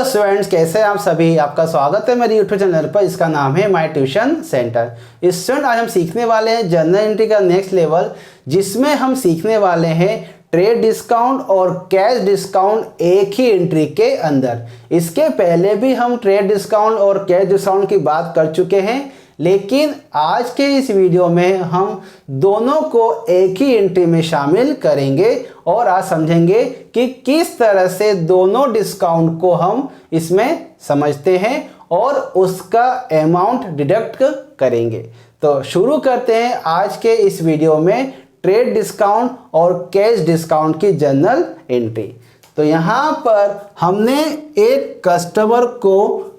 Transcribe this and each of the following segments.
Students, कैसे हैं आप सभी। आपका स्वागत है मेरे यूट्यूब चैनल पर। इसका नाम है माय ट्यूशन सेंटर। स्टूडेंट, आज हम सीखने वाले हैं जनरल एंट्री का नेक्स्ट लेवल, जिसमें हम सीखने वाले हैं ट्रेड डिस्काउंट और कैश डिस्काउंट एक ही एंट्री के अंदर। इसके पहले भी हम ट्रेड डिस्काउंट और कैश डिस्काउंट की बात कर चुके हैं, लेकिन आज के इस वीडियो में हम दोनों को एक ही एंट्री में शामिल करेंगे और आज समझेंगे कि किस तरह से दोनों डिस्काउंट को हम इसमें समझते हैं और उसका अमाउंट डिडक्ट करेंगे। तो शुरू करते हैं आज के इस वीडियो में ट्रेड डिस्काउंट और कैश डिस्काउंट की जनरल एंट्री। तो यहाँ पर हमने एक कस्टमर को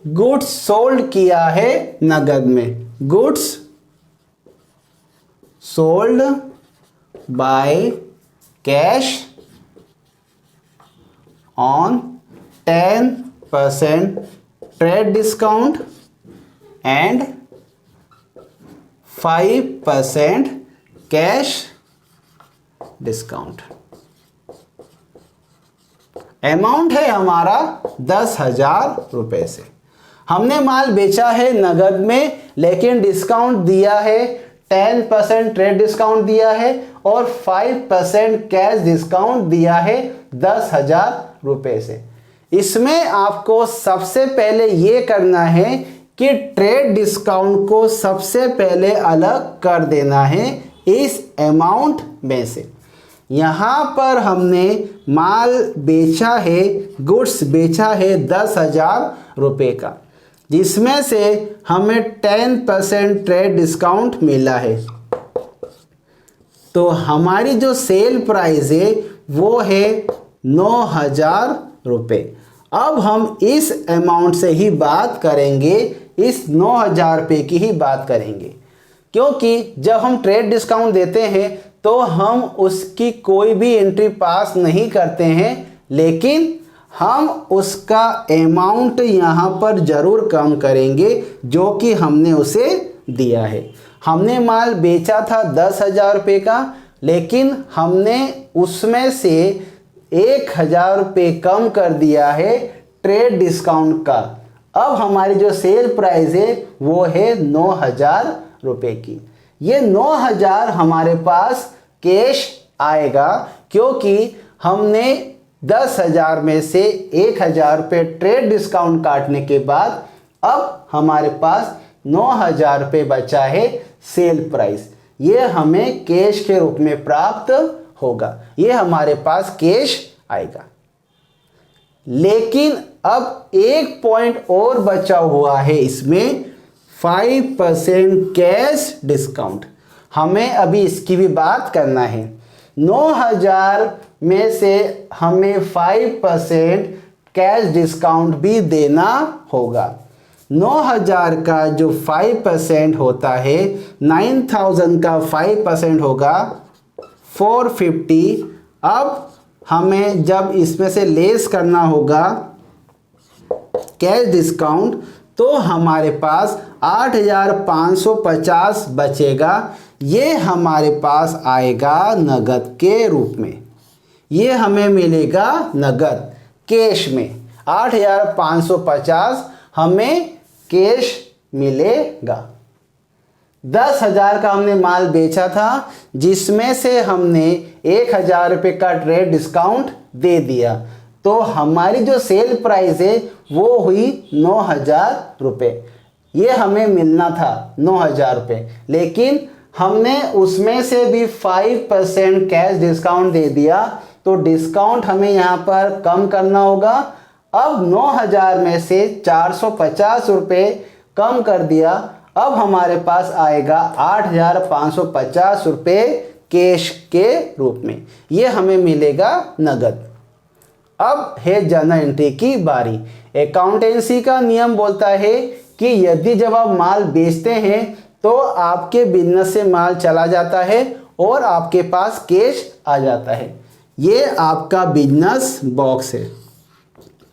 गुड्स सोल्ड किया है नगद में। Goods sold by cash on 10% trade discount and 5% cash discount. Amount है हमारा 10,000 रुपए से। हमने माल बेचा है नगद में, लेकिन डिस्काउंट दिया है 10% ट्रेड डिस्काउंट दिया है और 5% कैश डिस्काउंट दिया है 10,000 रुपए से। इसमें आपको सबसे पहले ये करना है कि ट्रेड डिस्काउंट को सबसे पहले अलग कर देना है इस अमाउंट में से। यहाँ पर हमने माल बेचा है, गुड्स बेचा है 10,000 रुपए का, जिसमें से हमें 10% ट्रेड डिस्काउंट मिला है। तो हमारी जो सेल प्राइस है वो है 9,000 रुपये। अब हम इस अमाउंट से ही बात करेंगे, इस 9,000 रुपये की ही बात करेंगे, क्योंकि जब हम ट्रेड डिस्काउंट देते हैं तो हम उसकी कोई भी एंट्री पास नहीं करते हैं, लेकिन हम उसका अमाउंट यहाँ पर ज़रूर कम करेंगे जो कि हमने उसे दिया है। हमने माल बेचा था 10,000 रुपये का, लेकिन हमने उसमें से 1,000 रुपये कम कर दिया है ट्रेड डिस्काउंट का। अब हमारी जो सेल प्राइस है वो है 9,000 रुपये की। ये 9,000 हमारे पास कैश आएगा, क्योंकि हमने 10,000 में से 1,000 रुपये ट्रेड डिस्काउंट काटने के बाद अब हमारे पास 9,000 रुपये बचा है सेल प्राइस। ये हमें कैश के रूप में प्राप्त होगा, ये हमारे पास कैश आएगा। लेकिन अब एक पॉइंट और बचा हुआ है इसमें, 5% कैश डिस्काउंट। हमें अभी इसकी भी बात करना है। 9,000 में से हमें 5% कैश डिस्काउंट भी देना होगा। 9,000 का जो 5% होता है, 9,000 का 5% होगा 450। अब हमें जब इसमें से लेस करना होगा कैश डिस्काउंट, तो हमारे पास 8,550 बचेगा। ये हमारे पास आएगा नगद के रूप में। ये हमें मिलेगा नगद कैश में। 8,550 हमें कैश मिलेगा। 10,000 का हमने माल बेचा था, जिसमें से हमने 1,000 रुपये का ट्रेड डिस्काउंट दे दिया। तो हमारी जो सेल प्राइस है वो हुई 9,000 रुपये। ये हमें मिलना था 9,000 रुपये, लेकिन हमने उसमें से भी 5% कैश डिस्काउंट दे दिया, तो डिस्काउंट हमें यहाँ पर कम करना होगा। अब 9,000 में से 450 रुपये कम कर दिया। अब हमारे पास आएगा 8,550 रुपये कैश के रूप में। ये हमें मिलेगा नगद। अब है जनरल एंट्री की बारी। अकाउंटेंसी का नियम बोलता है कि यदि जब आप माल बेचते हैं तो आपके बिजनेस से माल चला जाता है और आपके पास कैश आ जाता है। ये आपका बिजनेस बॉक्स है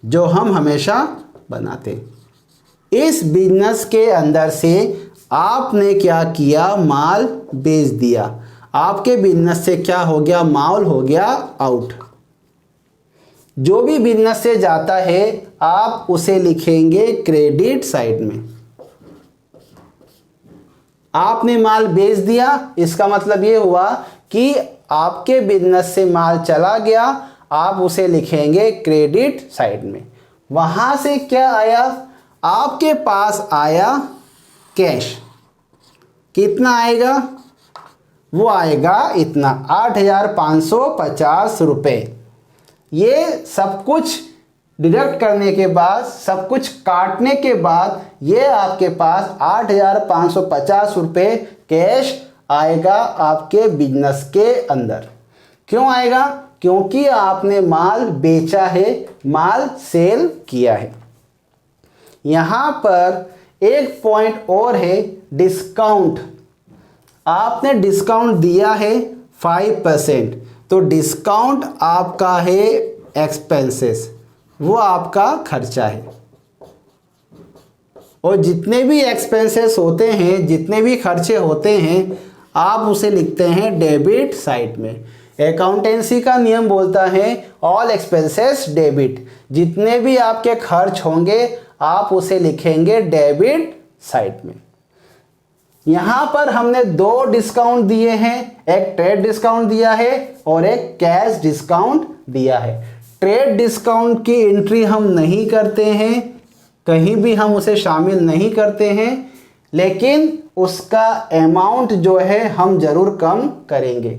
जो हम हमेशा बनाते हैं। इस बिजनेस के अंदर से आपने क्या किया, माल बेच दिया। आपके बिजनेस से क्या हो गया, माल हो गया आउट। जो भी बिजनेस से जाता है आप उसे लिखेंगे क्रेडिट साइड में। आपने माल बेच दिया, इसका मतलब ये हुआ कि आपके बिजनेस से माल चला गया, आप उसे लिखेंगे क्रेडिट साइड में। वहां से क्या आया, आपके पास आया कैश। कितना आएगा, वो आएगा इतना 8,550 रुपये। ये सब कुछ डिडक्ट करने के बाद, सब कुछ काटने के बाद ये आपके पास 8,550 रुपये कैश आएगा आपके बिजनेस के अंदर। क्यों आएगा, क्योंकि आपने माल बेचा है, माल सेल किया है। यहाँ पर एक पॉइंट और है, डिस्काउंट। आपने डिस्काउंट दिया है 5%, तो डिस्काउंट आपका है एक्सपेंसेस, वो आपका खर्चा है। और जितने भी एक्सपेंसेस होते हैं, जितने भी खर्चे होते हैं, आप उसे लिखते हैं डेबिट साइड में। अकाउंटेंसी का नियम बोलता है ऑल एक्सपेंसेस डेबिट। जितने भी आपके खर्च होंगे आप उसे लिखेंगे डेबिट साइड में। यहाँ पर हमने दो डिस्काउंट दिए हैं, एक ट्रेड डिस्काउंट दिया है और एक कैश डिस्काउंट दिया है। ट्रेड डिस्काउंट की एंट्री हम नहीं करते हैं, कहीं भी हम उसे शामिल नहीं करते हैं, लेकिन उसका अमाउंट जो है हम जरूर कम करेंगे।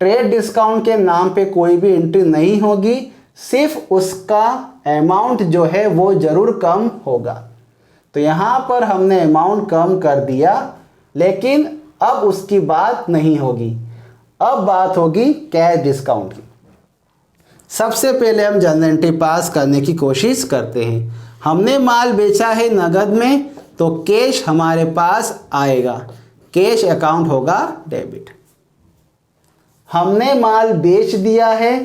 ट्रेड डिस्काउंट के नाम पे कोई भी एंट्री नहीं होगी, सिर्फ उसका अमाउंट जो है वो जरूर कम होगा। तो यहाँ पर हमने अमाउंट कम कर दिया, लेकिन अब उसकी बात नहीं होगी, अब बात होगी कैश डिस्काउंट की। सबसे पहले हम जनरल एंट्री पास करने की कोशिश करते हैं। हमने माल बेचा है नगद में, तो कैश हमारे पास आएगा, कैश अकाउंट होगा डेबिट। हमने माल बेच दिया है,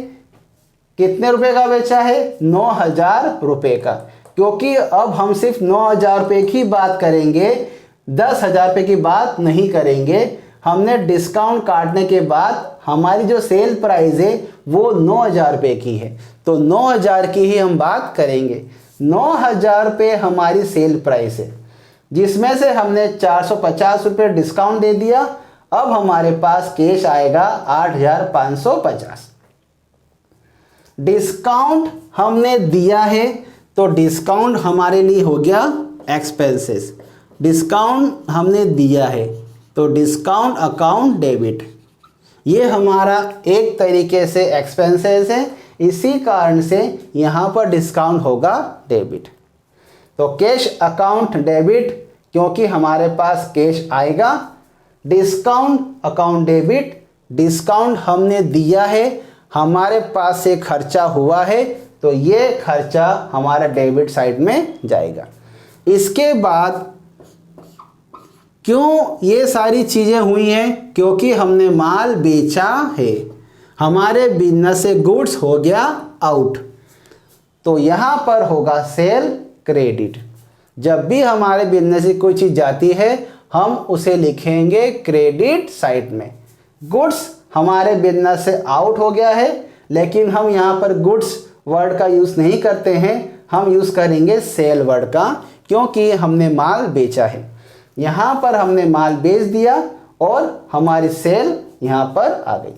कितने रुपए का बेचा है, 9,000 रुपये का। क्योंकि अब हम सिर्फ 9,000 रुपये की बात करेंगे, 10,000 रुपये की बात नहीं करेंगे। हमने डिस्काउंट काटने के बाद हमारी जो सेल प्राइस है वो 9,000 रुपये की है, तो 9,000 की ही हम बात करेंगे। 9,000 रुपये हमारी सेल प्राइस है, जिसमें से हमने 450 रुपये डिस्काउंट दे दिया। अब हमारे पास कैश आएगा 8,550। डिस्काउंट हमने दिया है, तो डिस्काउंट हमारे लिए हो गया एक्सपेंसेस। डिस्काउंट हमने दिया है, तो डिस्काउंट अकाउंट डेबिट। ये हमारा एक तरीके से एक्सपेंसेस है, इसी कारण से यहाँ पर डिस्काउंट होगा डेबिट। तो कैश अकाउंट डेबिट, क्योंकि हमारे पास कैश आएगा। डिस्काउंट अकाउंट डेबिट, डिस्काउंट हमने दिया है, हमारे पास से खर्चा हुआ है, तो ये खर्चा हमारा डेबिट साइड में जाएगा। इसके बाद क्यों ये सारी चीज़ें हुई हैं, क्योंकि हमने माल बेचा है, हमारे बिजनेस से गुड्स हो गया आउट, तो यहाँ पर होगा सेल क्रेडिट। जब भी हमारे बिजनेस से कोई चीज़ जाती है हम उसे लिखेंगे क्रेडिट साइड में। गुड्स हमारे बिजनेस से आउट हो गया है, लेकिन हम यहाँ पर गुड्स वर्ड का यूज़ नहीं करते हैं, हम यूज़ करेंगे सेल वर्ड का, क्योंकि हमने माल बेचा है। यहाँ पर हमने माल बेच दिया और हमारी सेल यहाँ पर आ गई।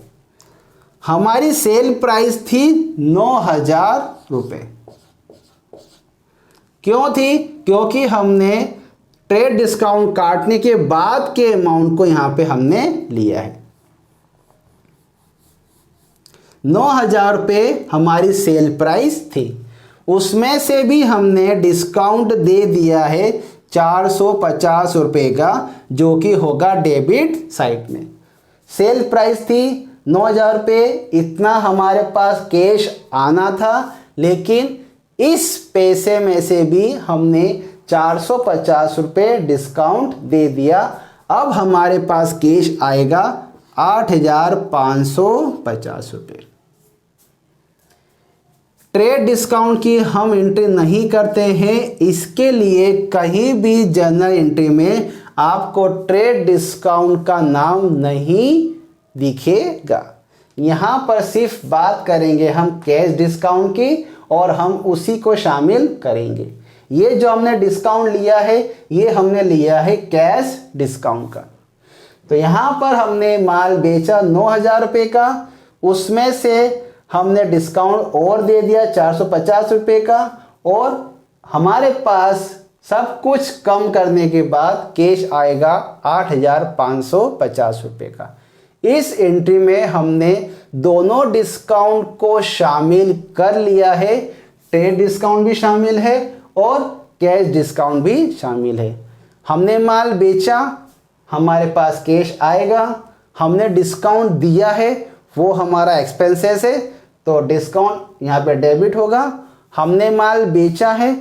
हमारी सेल प्राइस थी 9,000 रुपये। क्यों थी, क्योंकि हमने ट्रेड डिस्काउंट काटने के बाद के अमाउंट को यहाँ पे हमने लिया है। 9,000 रुपये हमारी सेल प्राइस थी, उसमें से भी हमने डिस्काउंट दे दिया है 450 रुपये का, जो कि होगा डेबिट साइड में। सेल प्राइस थी 9,000 रुपये, इतना हमारे पास कैश आना था, लेकिन इस पैसे में से भी हमने 450 रुपये डिस्काउंट दे दिया। अब हमारे पास कैश आएगा 8,550 रुपये। ट्रेड डिस्काउंट की हम एंट्री नहीं करते हैं, इसके लिए कहीं भी जर्नल एंट्री में आपको ट्रेड डिस्काउंट का नाम नहीं दिखेगा। यहाँ पर सिर्फ बात करेंगे हम कैश डिस्काउंट की और हम उसी को शामिल करेंगे। ये जो हमने डिस्काउंट लिया है ये हमने लिया है कैश डिस्काउंट का। तो यहाँ पर हमने माल बेचा 9,000 रुपये का, उसमें से हमने डिस्काउंट और दे दिया 450 रुपये का, और हमारे पास सब कुछ कम करने के बाद कैश आएगा 8,550 रुपये का। इस एंट्री में हमने दोनों डिस्काउंट को शामिल कर लिया है, ट्रेड डिस्काउंट भी शामिल है और कैश डिस्काउंट भी शामिल है। हमने माल बेचा, हमारे पास कैश आएगा, हमने डिस्काउंट दिया है वो हमारा एक्सपेंसेस है तो डिस्काउंट यहाँ पे डेबिट होगा। हमने माल बेचा है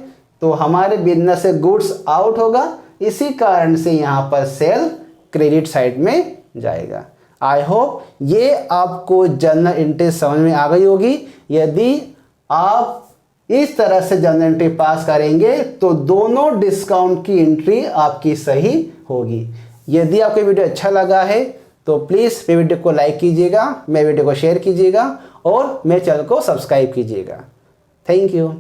तो हमारे बिजनेस से गुड्स आउट होगा, इसी कारण से यहाँ पर सेल क्रेडिट साइड में जाएगा। आई होप ये आपको जनरल एंट्री समझ में आ गई होगी। यदि आप इस तरह से जनरल एंट्री पास करेंगे तो दोनों डिस्काउंट की एंट्री आपकी सही होगी। यदि आपको वीडियो अच्छा लगा है तो प्लीज़ मेरे वीडियो को लाइक कीजिएगा, मेरे वीडियो को शेयर कीजिएगा और मेरे चैनल को सब्सक्राइब कीजिएगा। Thank you.